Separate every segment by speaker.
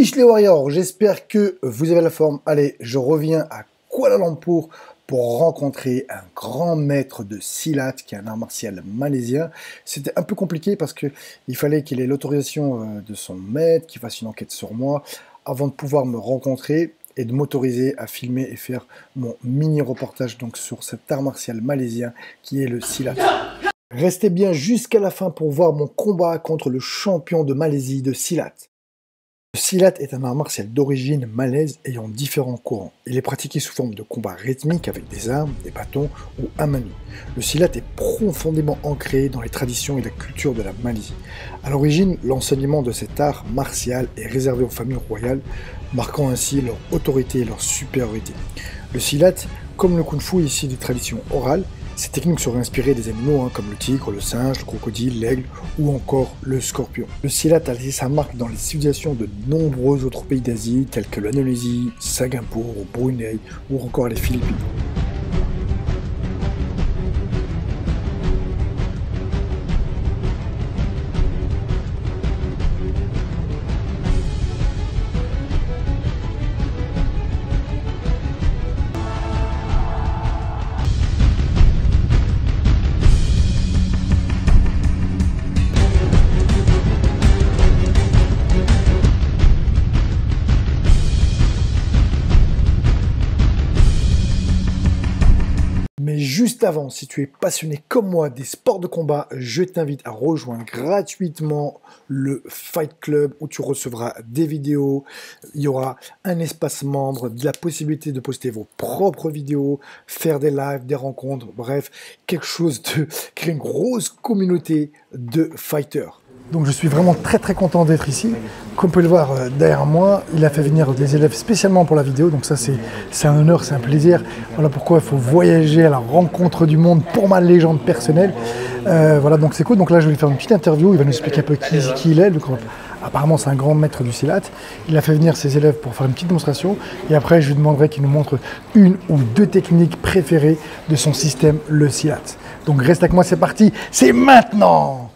Speaker 1: Wesh les Warriors, j'espère que vous avez la forme. Allez, je reviens à Kuala Lumpur pour rencontrer un grand maître de Silat, qui est un art martial malaisien. C'était un peu compliqué parce qu'il fallait qu'il ait l'autorisation de son maître, qu'il fasse une enquête sur moi, avant de pouvoir me rencontrer et de m'autoriser à filmer et faire mon mini-reportage donc sur cet art martial malaisien qui est le Silat. Restez bien jusqu'à la fin pour voir mon combat contre le champion de Malaisie de Silat. Le Silat est un art martial d'origine malaise ayant différents courants. Il est pratiqué sous forme de combat rythmique avec des armes, des bâtons ou un manu. Le Silat est profondément ancré dans les traditions et la culture de la Malaisie. À l'origine, l'enseignement de cet art martial est réservé aux familles royales, marquant ainsi leur autorité et leur supériorité. Le Silat, comme le Kung Fu, est issu des traditions orales. Ces techniques seraient inspirées des animaux comme le tigre, le singe, le crocodile, l'aigle ou encore le scorpion. Le Silat a laissé sa marque dans les civilisations de nombreux autres pays d'Asie tels que l'Indonésie, Singapour, Brunei ou encore les Philippines. Mais juste avant, si tu es passionné comme moi des sports de combat, je t'invite à rejoindre gratuitement le Fight Club où tu recevras des vidéos, il y aura un espace membre, de la possibilité de poster vos propres vidéos, faire des lives, des rencontres, bref, quelque chose de créer une grosse communauté de fighters. Donc je suis vraiment très content d'être ici. Comme vous pouvez le voir derrière moi, il a fait venir des élèves spécialement pour la vidéo. Donc ça c'est un honneur, c'est un plaisir. Voilà pourquoi il faut voyager à la rencontre du monde pour ma légende personnelle. Voilà, donc c'est cool. Donc là je vais lui faire une petite interview. Il va nous expliquer un peu qui il est. Donc, apparemment c'est un grand maître du Silat. Il a fait venir ses élèves pour faire une petite démonstration. Et après je lui demanderai qu'il nous montre une ou deux techniques préférées de son système, le Silat. Donc reste avec moi, c'est parti. C'est maintenant!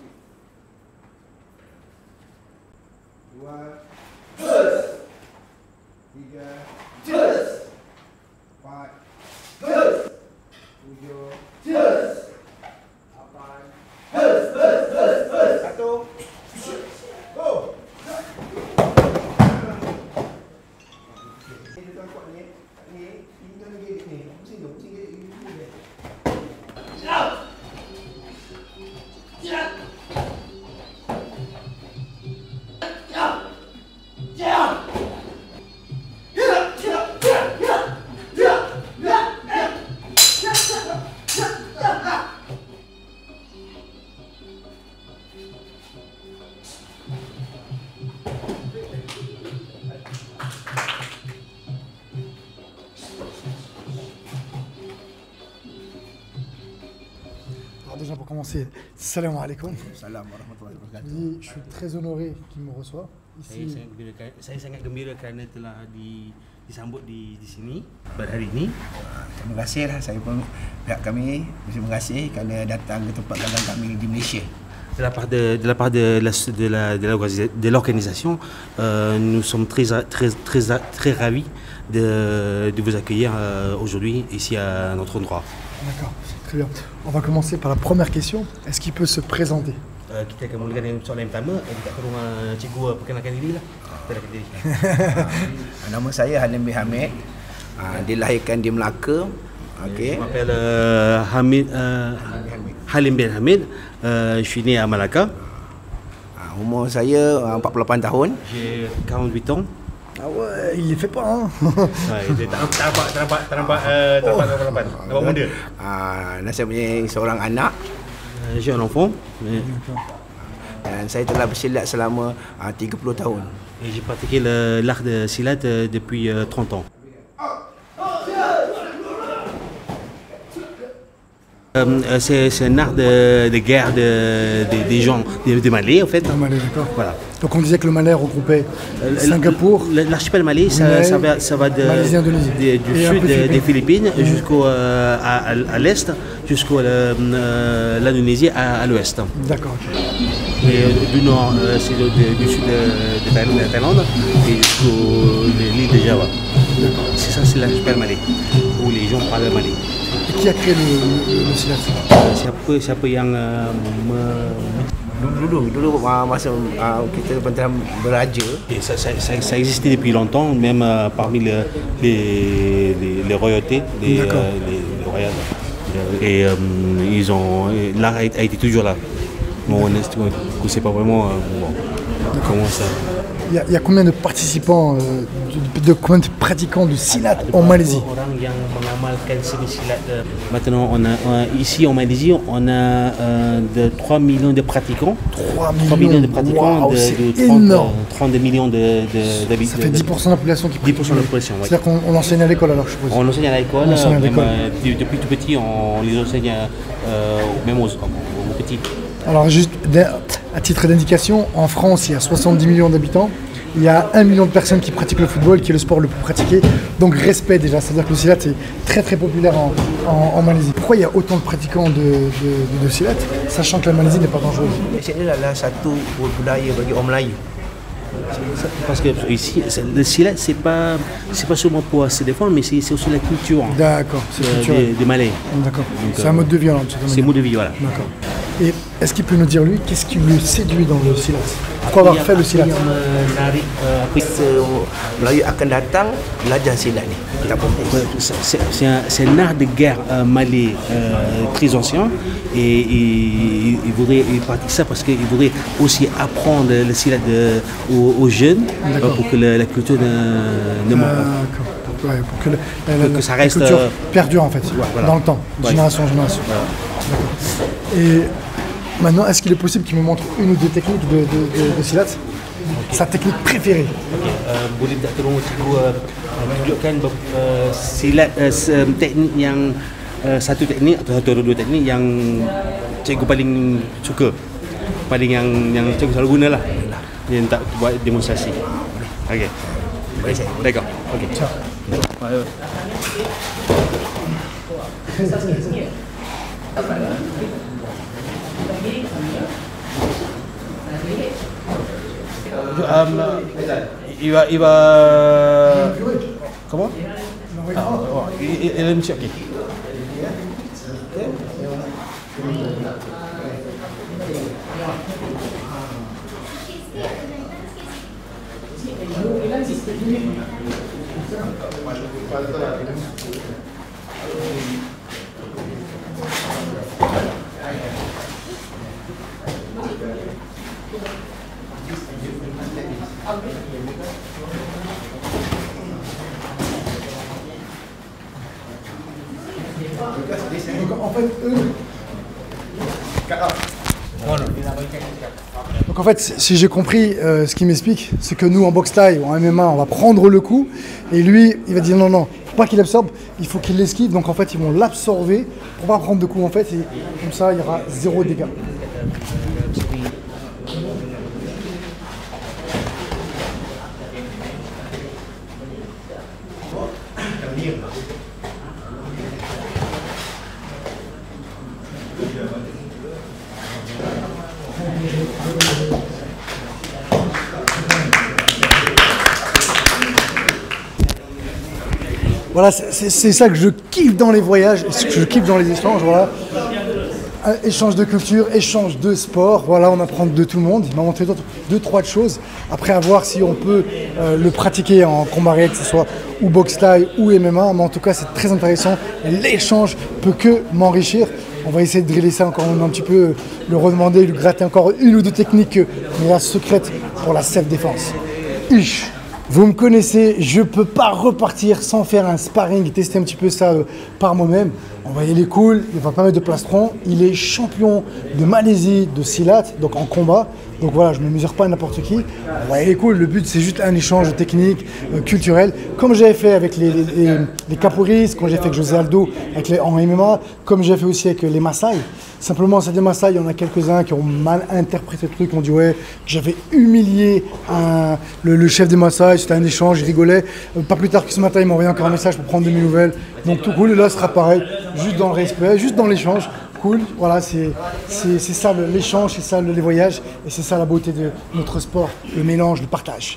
Speaker 1: Déjà pour commencer, salam alaikum.
Speaker 2: Salam warahmatullahi wabarakatuh.
Speaker 1: Je suis très honoré qu'il me reçoit. Ici.
Speaker 2: Saya sangat gembira kerana telah disambut di sini pada hari ini. Terima kasihlah saya pun pihak kami terima kasih kerana datang ke tempat dagang kami di Malaysia. De la part de l'organisation, nous sommes très ravis de vous accueillir aujourd'hui ici à notre endroit.
Speaker 1: D'accord, très bien. On va commencer par la première question. Est-ce qu'il peut se présenter?
Speaker 2: Kita akan mulakan dengan soalan yang pertama. Kita tolong cikgu perkenalkan dirilah. Perkenalkan diri.
Speaker 3: Nama saya Halim bin Hamid. Dilahirkan di Melaka.
Speaker 2: Okay. Je m'appelle Halim bin Hamid. Je suis né à Malacca.
Speaker 3: Umur saya 48 tahun.
Speaker 2: J'ai 48 ans.
Speaker 1: Ah ouais, il les fait pas hein.
Speaker 2: Tak nampak muda.
Speaker 3: Dan saya punya seorang anak.
Speaker 2: J'ai un enfant.
Speaker 3: Dan saya telah bersilat selama 30 tahun.
Speaker 2: Et j'ai pratiqué l'art de Silat depuis 30 ans. C'est un art de guerre des gens, des Malais en fait.
Speaker 1: Malais, d'accord.
Speaker 2: Voilà.
Speaker 1: Donc on disait que le Malais regroupait Singapour,
Speaker 2: l'archipel malais, ça va
Speaker 1: Malaisie, Indonésie.
Speaker 2: Du sud des Philippines jusqu'à l'est, jusqu'à l'Indonésie à l'ouest.
Speaker 1: D'accord. Okay.
Speaker 2: du nord, du sud de Thaïlande et jusqu'au l'île de Java. C'est ça, c'est l'archipel malais, où les gens parlent malais.
Speaker 1: Et qui a créé le silat?
Speaker 2: Siapa yang
Speaker 3: Dulu masa kita Pentaran beraja.
Speaker 2: Et ça existait depuis longtemps, même parmi les royautés, les royales. Et l'art a été toujours là. Bon, on ne sait pas vraiment comment ça.
Speaker 1: Il y a combien de participants, combien de pratiquants de silat en Malaisie?
Speaker 2: Maintenant, ici en Malaisie, on a 3 millions de pratiquants.
Speaker 1: 3 millions
Speaker 2: de pratiquants,
Speaker 1: wow,
Speaker 2: de 32 millions d'habitants.
Speaker 1: Ça fait 10% de la population qui pratique.
Speaker 2: 10% de la population, oui.
Speaker 1: C'est-à-dire qu'on enseigne à l'école alors, je suppose.
Speaker 2: On enseigne à l'école. Depuis tout petit, on les enseigne même aux petits.
Speaker 1: Alors juste à titre d'indication, en France il y a 70 millions d'habitants, il y a 1 million de personnes qui pratiquent le football, qui est le sport le plus pratiqué, donc respect déjà, c'est-à-dire que le silat est très très populaire en Malaisie. Pourquoi il y a autant de pratiquants de silat, sachant que la Malaisie n'est pas dangereuse?
Speaker 3: Silat ni adalah satu budaya bagi orang Melayu.
Speaker 2: Parce que ici, le silat, c'est pas seulement pour se défendre, mais c'est aussi la culture.
Speaker 1: D'accord, c'est culturel.
Speaker 2: Des Malais.
Speaker 1: D'accord. C'est un mode de vie alors.
Speaker 2: C'est un mode de vie, voilà.
Speaker 1: D'accord. Et est-ce qu'il peut nous dire lui, qu'est-ce qui le séduit dans le silat? Pourquoi avoir fait le silat?
Speaker 3: Melayu akan datang belajar silat ni.
Speaker 2: C'est un art de guerre malais très ancien et il pratique ça parce qu'il voudrait aussi apprendre le silat aux jeunes pour que la culture ne manque pas.
Speaker 1: Ouais, pour que
Speaker 2: ça reste
Speaker 1: la culture perdure en fait,
Speaker 2: voilà.
Speaker 1: Dans le temps, de génération en génération. Voilà. Et maintenant, est-ce qu'il est possible qu'il me montre une ou deux techniques de silat? Sa technique préférée.
Speaker 2: Boleh tak tolong cikgu tunjukkan silat teknik yang satu teknik atau satu atau dua teknik yang cikgu paling suka, paling yang cikgu selalu guna lah, yang tak buat demonstrasi. Okey. Boleh saya? D'accord. Okey.
Speaker 1: Ciao.
Speaker 2: Il va comment? Il aime ça, ok.
Speaker 1: Donc en fait, si j'ai compris ce qu'il m'explique, c'est que nous en boxe thaï ou en MMA, on va prendre le coup et lui, il va dire non, faut pas qu'il absorbe, il faut qu'il l'esquive. Donc en fait, ils vont l'absorber pour pas prendre de coup en fait et comme ça, il y aura 0 dégâts. Voilà, c'est ça que je kiffe dans les voyages, ce que je kiffe dans les échanges, voilà. Échange de culture, échange de sport, voilà, on apprend de tout le monde. Il m'a montré deux, trois choses. Après, à voir si on peut le pratiquer en combat réel, que ce soit ou boxe thaï ou MMA, mais en tout cas, c'est très intéressant. L'échange peut que m'enrichir. On va essayer de driller ça encore un petit peu, le redemander, lui gratter encore une ou deux techniques, mais la secrète pour la self-défense. Vous me connaissez, je ne peux pas repartir sans faire un sparring, tester un petit peu ça par moi-même. On va y aller cool, il va pas mettre de plastron. Il est champion de Malaisie de silat, donc en combat. Donc voilà, je ne me mesure pas à n'importe qui. On va y aller cool, le but c'est juste un échange technique, culturel. Comme j'avais fait avec les capoeiristes, quand j'ai fait avec José Aldo en MMA, comme j'ai fait aussi avec les Maasai. Simplement, c'est des Maasai, il y en a quelques-uns qui ont mal interprété le truc, qui ont dit ouais, que j'avais humilié le chef des Maasai, c'était un échange, il rigolait. Pas plus tard que ce matin, il m'a envoyé encore un message pour prendre de mes nouvelles. Donc tout cool, et là ce sera pareil, juste dans le respect, juste dans l'échange. cool. Voilà, c'est ça l'échange, c'est ça les voyages et c'est ça la beauté de notre sport, le mélange, le partage.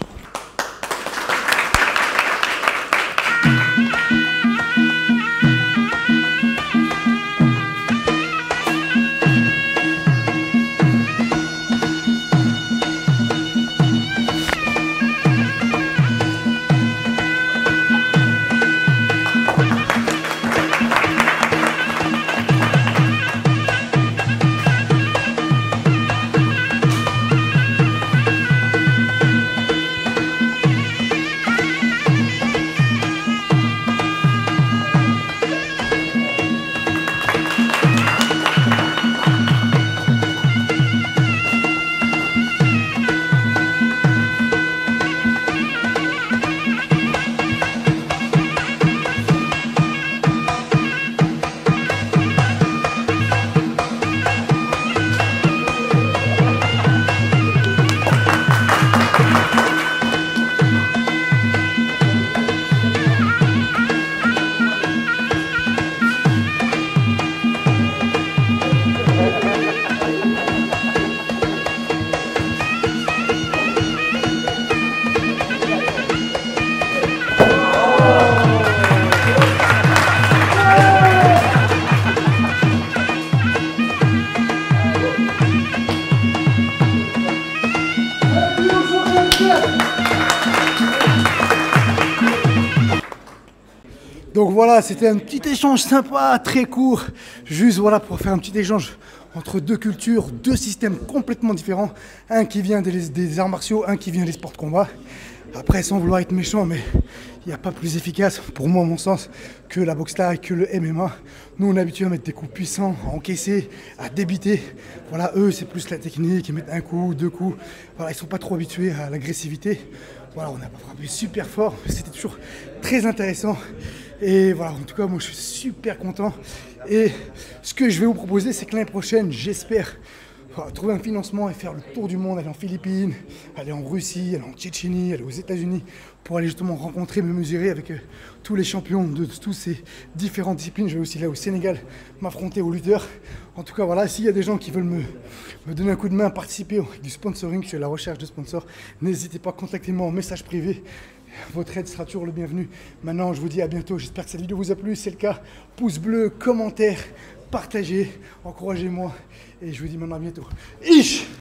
Speaker 1: Donc voilà, c'était un petit échange sympa, très court, juste voilà pour faire un petit échange entre deux cultures, deux systèmes complètement différents, un qui vient des arts martiaux, un qui vient des sports de combat. Après, sans vouloir être méchant, mais il n'y a pas plus efficace, pour moi, à mon sens, que la boxe thaï, que le MMA. Nous, on est habitué à mettre des coups puissants, à encaisser, à débiter. Voilà, eux, c'est plus la technique, ils mettent un coup, deux coups. Voilà, ils ne sont pas trop habitués à l'agressivité. Voilà, on n'a pas frappé super fort, mais c'était toujours très intéressant. Et voilà, en tout cas, moi, je suis super content. Et ce que je vais vous proposer, c'est que l'année prochaine, j'espère trouver un financement et faire le tour du monde, aller en Philippines, aller en Russie, aller en Tchétchénie, aller aux États-Unis pour aller justement rencontrer, me mesurer avec tous les champions de tous ces différentes disciplines. Je vais aussi là au Sénégal m'affronter aux lutteurs. En tout cas, voilà, s'il y a des gens qui veulent me donner un coup de main, participer du sponsoring, je suis à la recherche de sponsors, n'hésitez pas à contacter moi en message privé. Votre aide sera toujours le bienvenu. Maintenant, je vous dis à bientôt. J'espère que cette vidéo vous a plu. Si c'est le cas, pouce bleu, commentaire, partagez, encouragez-moi. Et je vous dis maintenant à bientôt. Ish!